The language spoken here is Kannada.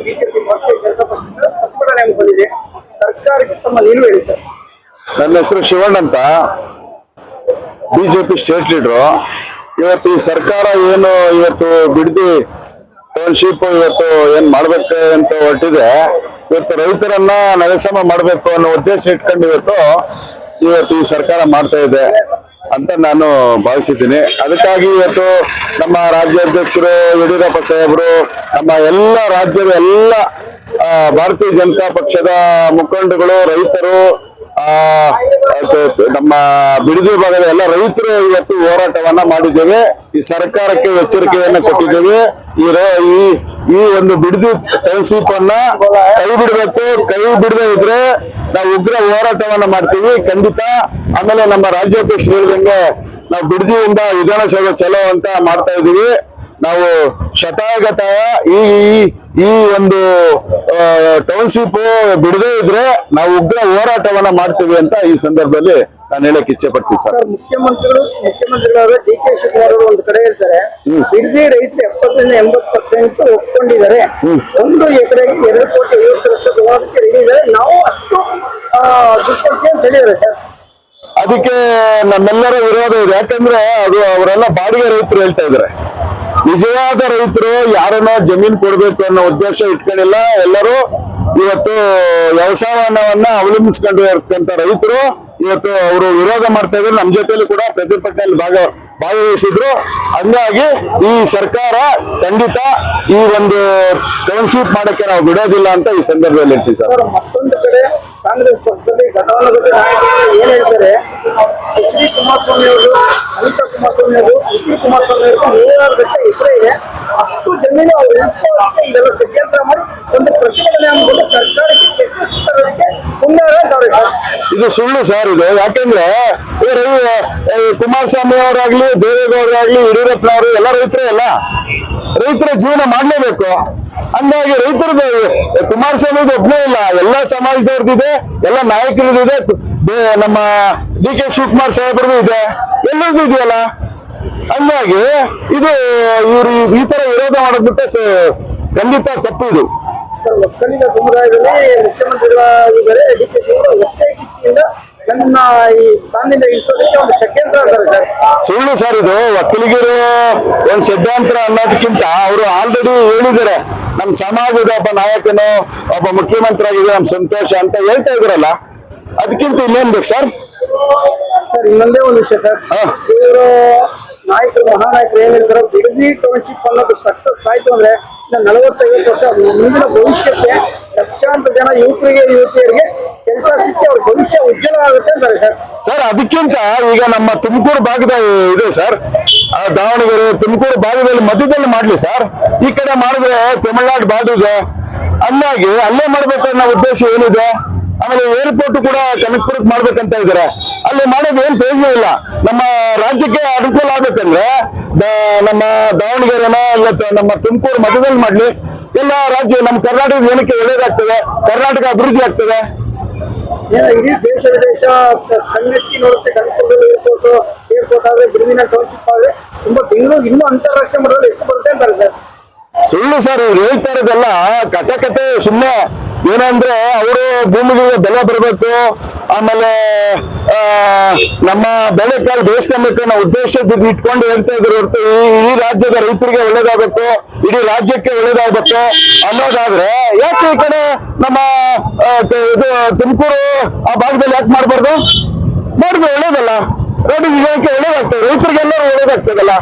ಬಿಜೆಪಿ ಪಕ್ಷ ಪ್ರತಿಭಟನೆ ಬಂದಿದೆ. ಸರ್ಕಾರಕ್ಕೆ ತಮ್ಮ ನಿಲುವು ಹೇಳಿ ಸರ್. ನನ್ನ ಹೆಸರು ಶಿವಣ್ಣ ಅಂತ, ಬಿಜೆಪಿ ಸ್ಟೇಟ್ ಲೀಡರು. ಇವತ್ತು ಈ ಸರ್ಕಾರ ಏನು ಇವತ್ತು ಬಿಡದಿ ಟೌನ್ಶಿಪ್ ಇವತ್ತು ಏನ್ ಮಾಡ್ಬೇಕು ಅಂತ ಹೊರಟಿದೆ, ಇವತ್ತು ರೈತರನ್ನ ನರಸಮ ಮಾಡ್ಬೇಕು ಅನ್ನೋ ಉದ್ದೇಶ ಇಟ್ಕೊಂಡು ಇವತ್ತು ಈ ಸರ್ಕಾರ ಮಾಡ್ತಾ ಇದೆ ಅಂತ ನಾನು ಭಾವಿಸಿದ್ದೀನಿ. ಅದಕ್ಕಾಗಿ ಇವತ್ತು ನಮ್ಮ ರಾಜ್ಯಾಧ್ಯಕ್ಷರು ಯಡಿಯೂರಪ್ಪ ಸಾಹೇಬರು, ನಮ್ಮ ಎಲ್ಲ ರಾಜ್ಯದ ಎಲ್ಲ ಭಾರತೀಯ ಜನತಾ ಪಕ್ಷದ ಮುಖಂಡಗಳು, ರೈತರು, ನಮ್ಮ ಬಿಡದಿ ಭಾಗದ ಎಲ್ಲ ರೈತರು ಇವತ್ತು ಹೋರಾಟವನ್ನ ಮಾಡಿದ್ದೇವೆ. ಈ ಸರ್ಕಾರಕ್ಕೆ ಎಚ್ಚರಿಕೆಯನ್ನ ಕೊಟ್ಟಿದ್ದೇವೆ. ಈ ಒಂದು ಬಿಡದಿ ಟೌನ್ಶಿಪ್ ಅನ್ನ ಕೈ ಬಿಡಬೇಕು. ಕೈ ಬಿಡದೇ ಇದ್ರೆ ನಾವು ಉಗ್ರ ಹೋರಾಟವನ್ನ ಮಾಡ್ತೀವಿ ಖಂಡಿತ. ಆಮೇಲೆ ನಮ್ಮ ರಾಜ್ಯಾಧ್ಯಕ್ಷ ಹೇಳಿದಂಗೆ ನಾವು ಬಿಡದಿಯಿಂದ ವಿಧಾನಸಭೆ ಚಲೋ ಅಂತ ಮಾಡ್ತಾ ಇದೀವಿ. ನಾವು ಶತಾಯಗತಾಯ ಈ ಒಂದು ಟೌನ್ಶಿಪ್ ಬಿಡದೇ ಇದ್ರೆ ನಾವು ಉಗ್ರ ಹೋರಾಟವನ್ನ ಮಾಡ್ತೀವಿ ಅಂತ ಈ ಸಂದರ್ಭದಲ್ಲಿ ನಾನು ಹೇಳಕ್ ಇಚ್ಛೆ ಪಡ್ತೀನಿ ಸರ್. ಮುಖ್ಯಮಂತ್ರಿಗಳಾದ ಡಿ.ಕೆ. ಶಿವಕುಮಾರ್ ಅವರು ಒಂದು ಕಡೆ ಹೇಳ್ತಾರೆ, ಬಿಡದಿ ರೈತರು 70% ಒಪ್ಕೊಂಡಿದ್ದಾರೆ. 1 ಎಕರೆಗೆ 2,50,00,000 ತಗೊಳ್ಳೋದಕ್ಕೆ ರೆಡಿ ಇದ್ದಾರೆ. ನಾವು ಅಷ್ಟು ದುಡ್ಡು ಅಂತ ಹೇಳಿದ್ದಾರೆ ಸರ್. ಅದಕ್ಕೆ ನಮ್ಮೆಲ್ಲರ ವಿರೋಧ ಇದೆ. ಯಾಕಂದ್ರೆ ಅದು ಅವರೆಲ್ಲ ಬಾಡಿಗೆ ರೈತರು ಹೇಳ್ತಾ ಇದ್ದಾರೆ. ನಿಜವಾದ ರೈತರು ಯಾರನ್ನ ಜಮೀನ್ ಕೊಡ್ಬೇಕು ಅನ್ನೋ ಉದ್ದೇಶ ಇಟ್ಕೊಂಡಿಲ್ಲ. ಎಲ್ಲರೂ ಇವತ್ತು ವ್ಯವಸಾಯವನ್ನ ಅವಲಂಬಿಸ್ಕೊಂಡು ಇರ್ತಕ್ಕಂಥ ರೈತರು ಇವತ್ತು ಅವರು ವಿರೋಧ ಮಾಡ್ತಾ ಇದ್ರು. ನಮ್ಮ ಜೊತೆಲಿ ಕೂಡ ಪ್ರತಿಭಟನೆಯಲ್ಲಿ ಭಾಗವಹಿಸಿದ್ರು. ಹಂಗಾಗಿ ಈ ಸರ್ಕಾರ ಖಂಡಿತ ಈ ಒಂದು ಟೌನ್ಶಿಪ್ ಮಾಡಕ್ಕೆ ನಾವು ಬಿಡೋದಿಲ್ಲ ಅಂತ ಈ ಸಂದರ್ಭದಲ್ಲಿ ಹೇಳ್ತೀವಿ ಸರ್. ಮತ್ತೊಂದು ಕಡೆ ಕಾಂಗ್ರೆಸ್ ಪಕ್ಷದಲ್ಲಿ ಘಟನಾನುಗತ ನಾಯಕರು ಏನ್ ಹೇಳ್ತಾರೆ, ಎಚ್.ಡಿ. ಕುಮಾರಸ್ವಾಮಿ ಅವರು, ಅನಿತಾ ಕುಮಾರಸ್ವಾಮಿ ಅವರು, ಎಚ್.ಡಿ. ಕುಮಾರಸ್ವಾಮಿ ಅವರು 100,000 ಎಕರೆ ಇದೆ, ಅಷ್ಟು ಜಮೀನು ಅವ್ರು ಉಳಿಸ್ಕೊಳ್ಳೋದಕ್ಕೆ ಇದೆಲ್ಲ ಷಡ್ಯಂತ್ರ ಮಾಡಿ ಒಂದು ಪ್ರತಿಭಟನೆ ಅನ್ನೋದು ಸರ್ಕಾರಕ್ಕೆ ಕೆಟ್ಟಿಸ್ತರೋದಕ್ಕೆ ಮುಂದಾರೆ. ಇದು ಸುಳ್ಳು ಸರ್. ಇದು ಯಾಕಂದ್ರೆ ಕುಮಾರಸ್ವಾಮಿ ಅವರಾಗ್ಲಿ, ದೇವೇಗೌಡರಾಗ್ಲಿ, ಯಡಿಯೂರಪ್ಪನವರು ಎಲ್ಲ ರೈತರೇ ಅಲ್ಲ. ರೈತರ ಜೀವನ ಮಾಡ್ಲೇಬೇಕು. ಹಂಗಾಗಿ ರೈತರದ್ದು ಕುಮಾರಸ್ವಾಮಿ ಒಬ್ಬನೇ ಇಲ್ಲ, ಎಲ್ಲಾ ಸಮಾಜದವ್ರದ್ದಿದೆ, ಎಲ್ಲ ನಾಯಕರದಿದೆ, ನಮ್ಮ ಡಿ.ಕೆ. ಶಿವಕುಮಾರ್ ಸಾಹೇಬ್ರದ್ದು ಇದೆ, ಎಲ್ಲರದ್ದು ಇದೆಯಲ್ಲ. ಹಂಗಾಗಿ ಇದು ಇವರು ಈ ತರ ವಿರೋಧ ಮಾಡೋದ್ಬಿಟ್ಟು ಖಂಡಿತ ತಪ್ಪು. ಇದು ಸರ್, ಒಕ್ಕಲಿಗ ಸಮುದಾಯದಲ್ಲಿ ಮುಖ್ಯಮಂತ್ರಿಗಳಾಗಿದ್ದಾರೆ ಡಿ.ಕೆ. ಶಿವಕುಮಾರ್ ಒಟ್ಟೆ ಕಿಚ್ಚಿಯಿಂದ ನನ್ನ ಈ ಸ್ಥಾನದಿಂದ ಇಳಿಸೋದಕ್ಕೆ ಒಂದು ಷಡ್ಯಂತ್ರ ಅಂತಾರೆ ಸರ್. ಸುಳ್ಳು ಸರ್. ಇದು ಒಕ್ಕಲಿಗರು ಒಂದು ಷಡ್ಯಂತ್ರ ಅನ್ನೋದಕ್ಕಿಂತ ಅವರು ಆಲ್ರೆಡಿ ಹೇಳಿದ್ದಾರೆ, ನಮ್ಮ ಸಮಾಜದ ಒಬ್ಬ ನಾಯಕನು, ಒಬ್ಬ ಮುಖ್ಯಮಂತ್ರಿ ಆಗಿದೆ, ನಮ್ ಸಂತೋಷ ಅಂತ ಹೇಳ್ತಾ ಇದ್ರಲ್ಲ. ಅದಕ್ಕಿಂತ ಇನ್ನೇನ್ ಬೇಕು ಸರ್? ಸರ್, ಇನ್ನೊಂದೇ ಒಂದು ವಿಷಯ ಸರ್, ಇವರು ನಾಯಕರು, ಮಹಾನಾಯಕರು ಏನ್ ಹೇಳ್ತಾರೆ, ಬಿಡದಿ ಟೌನ್ಶಿಪ್ ಅನ್ನೋದು ಸಕ್ಸಸ್ ಆಯ್ತು ಅಂದ್ರೆ 40-50 ವರ್ಷ ಮುಂದಿನ ಭವಿಷ್ಯಕ್ಕೆ ಲಕ್ಷಾಂತರ ಜನ ಯುವಕರಿಗೆ, ಯುವತಿಯರಿಗೆ ಕೆಲಸ ಸಿಕ್ಕಿ ಅವ್ರ ಭವಿಷ್ಯ ಉಜ್ವಲ ಆಗುತ್ತೆ ಅಂತಾರೆ ಸರ್. ಸರ್, ಅದಕ್ಕಿಂತ ಈಗ ನಮ್ಮ ತುಮಕೂರು ಭಾಗದ ಇದೆ ಸರ್, ದಾವಣಗೆರೆ ತುಮಕೂರು ಭಾಗದಲ್ಲಿ ಮಧ್ಯದಲ್ಲಿ ಮಾಡ್ಲಿ ಸರ್. ಈ ಕಡೆ ಮಾಡಿದ್ರೆ ತಮಿಳ್ನಾಡು ಬಾರ್ಡರ್ ಇದೆ, ಹಂಗಾಗಿ ಅಲ್ಲೇ ಮಾಡ್ಬೇಕು ಅನ್ನೋ ಉದ್ದೇಶ ಏನಿದೆ. ಆಮೇಲೆ ಏರ್ಪೋರ್ಟ್ ಕೂಡ ಕನಕಪುರಕ್ಕೆ ಮಾಡ್ಬೇಕಂತ ಇದ್ದಾರೆ. ಅಲ್ಲಿ ಮಾಡೋದು ಏನ್ ಪ್ರಯೋಜನ ಇಲ್ಲ. ನಮ್ಮ ರಾಜ್ಯಕ್ಕೆ ಅನುಕೂಲ ಆಗ್ಬೇಕಂದ್ರೆ ನಮ್ಮ ದಾವಣಗೆರೆನ ನಮ್ಮ ತುಮಕೂರು ಮಧ್ಯದಲ್ಲಿ ಮಾಡ್ಲಿ. ಎಲ್ಲ ರಾಜ್ಯ ನಮ್ಮ ಕರ್ನಾಟಕದ ಏನಕ್ಕೆ ಒಳ್ಳೇದಾಗ್ತದೆ, ಕರ್ನಾಟಕ ಅಭಿವೃದ್ಧಿ ಆಗ್ತದೆ. ಇಡೀ ದೇಶ ವಿದೇಶ ಕಣ್ಣೆತ್ತಿ ನೋಡುತ್ತೆ. ಕನಕಪುರದಲ್ಲಿ ಏರ್ಪೋರ್ಟ್ ಆದ್ರೆ, ಬಿಡದಿನ ಟೌನ್ಶಿಪ್ ಆದ್ರೆ ತುಂಬಾ ಬೆಂಗಳೂರು ಇನ್ನೂ ಅಂತಾರಾಷ್ಟ್ರೀಯ ಮಟ್ಟದಲ್ಲಿ ಎಷ್ಟು ಬರುತ್ತೆ ಅಂತಾರೆ ಸರ್. ಸುಳ್ಳು ಸರ್. ಇವ್ರು ಹೇಳ್ತಾ ಇರೋದೆಲ್ಲ ಕತೆ ಸುಮ್ಮನೆ. ಏನಂದ್ರೆ ಅವರು ಭೂಮಿಗಳಿಗೆ ಬೆಲೆ ಬರಬೇಕು, ಆಮೇಲೆ ನಮ್ಮ ಬೆಳೆಕಾಳು ಬೇಯಿಸ್ಕೊಬೇಕು ಅನ್ನೋ ಉದ್ದೇಶದಿಂದ ಇಟ್ಕೊಂಡು ಹೇಳ್ತಾ ಇದ್ರು ಹೊರತು ಈ ರಾಜ್ಯದ ರೈತರಿಗೆ ಒಳ್ಳೇದಾಗಬೇಕು, ಇಡೀ ರಾಜ್ಯಕ್ಕೆ ಒಳ್ಳೇದಾಗಬೇಕು ಅನ್ನೋದಾದ್ರೆ ಯಾಕೆ ಈ ಕಡೆ ನಮ್ಮ ಇದು ತುಮಕೂರು ಆ ಭಾಗದಲ್ಲಿ ಯಾಕೆ ಮಾಡ್ಬಾರ್ದು? ಮಾಡಿದ್ರೆ ಒಳ್ಳೇದಲ್ಲ. ರೋಡಿಗೆ ಒಳ್ಳೇದಾಗ್ತದೆ, ರೈತರಿಗೆಲ್ಲರೂ ಒಳ್ಳೇದಾಗ್ತದಲ್ಲ.